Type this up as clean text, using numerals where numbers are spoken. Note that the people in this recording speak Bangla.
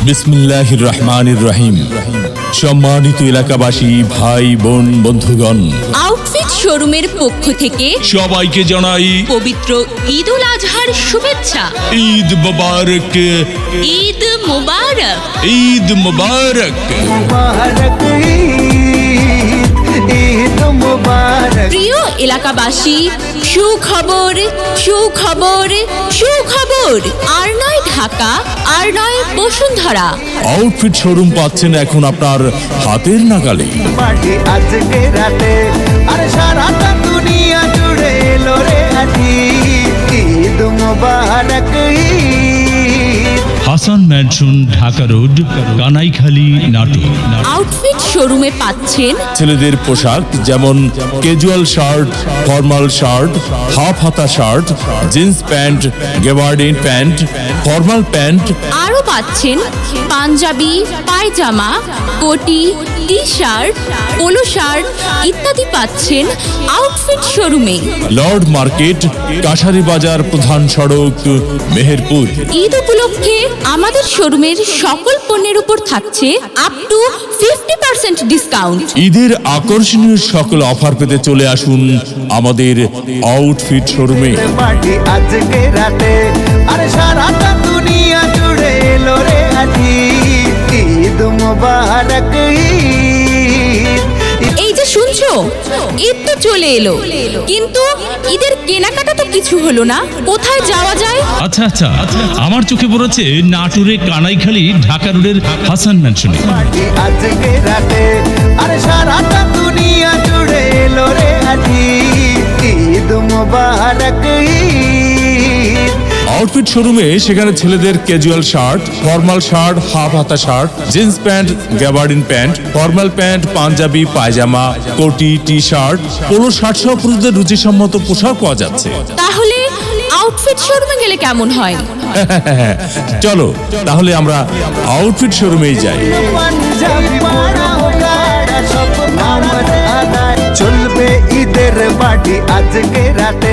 বিসমিল্লাহির রহমানির রহিম। সম্মানিত এলাকাবাসী, ভাই বোন, বন্ধুগণ, আউটফিট শোরুমের পক্ষ থেকে সবাইকে জানাই পবিত্র ঈদ উল আজহার শুভেচ্ছা। ঈদ মুবারক, ঈদ মুবারক। ঈদ মুবারক। প্রিয় এলাকাবাসী, সুখবর সুখবর সুখবর। আর নয় ঢাকা, আর নয় বসুন্ধরা। আউটফিট শোরুম পাচ্ছেন এখন আপনার হাতের নাগালে। আজকে রাতে আর সারাটা দুনিয়া জুড়ে এলো রে আজি ঈদ মুবারক। Hasan mansion, Dhaka road, Kanaikhali, Natore. Outfit শোরুমে পাচ্ছেন ছেলেদের পোশাক যেমন casual shirt, formal shirt, half হাতা shirt, jeans pant, gabardine pant, formal pant. আরও পাচ্ছেন পাঞ্জাবি, পায়জামা, কোটি, টি শার্ট, পোলো শার্ট ইত্যাদি পাচ্ছেন আউটফিট শোরুমে। লর্ড মার্কেট, কাশারি বাজার, প্রধান সড়ক, মেহেরপুর। ঈদ উপলক্ষে আমাদের শোরুমের সকল পণ্যের উপর থাকছে আপ টু 50% ডিসকাউন্ট। ঈদের আকর্ষণীয় সকল অফার পেতে চলে আসুন আমাদের আউটফিট শোরুমে। পার্টি আজকে রাতে আর সারাটা দুনিয়া জুড়ে এলো রে আজি ঈদ মুবারক। এই যে শুনছো, ঈদ তো চলে এলো, কিন্তু ঈদের কেনাকাটা তো কিছু হলো না। কোথায় যাওয়া যায়? আচ্ছা, আমার চোখে পড়েছে নাটোরে কানাইখালী ঢাকা রোডের হাসান ম্যানশনে। পার্টি আজকে রাতে আর সারাটা দুনিয়া জুড়ে এলো রে আজি ঈদ মুবারক। আউটফিট শোরুমে সেখানে ছেলেদের casual shirt, formal shirt, half হাতা shirt, jeans pant, gabardine pant, formal pant, panjabi, pyjama, কোটি, টি শার্ট, পোলো শার্ট সহ পুরুষদের রুচিসম্মত পোশাক পাওয়া যাচ্ছে। তাহলে আউটফিট শোরুমে গেলে কেমন হয়? চলো তাহলে আমরা আউটফিট শোরুমেই যাই। পাঞ্জাবি পরা গাড়া সব নামাজ আদায় চলবে ঈদের পার্টি আজকে রাতে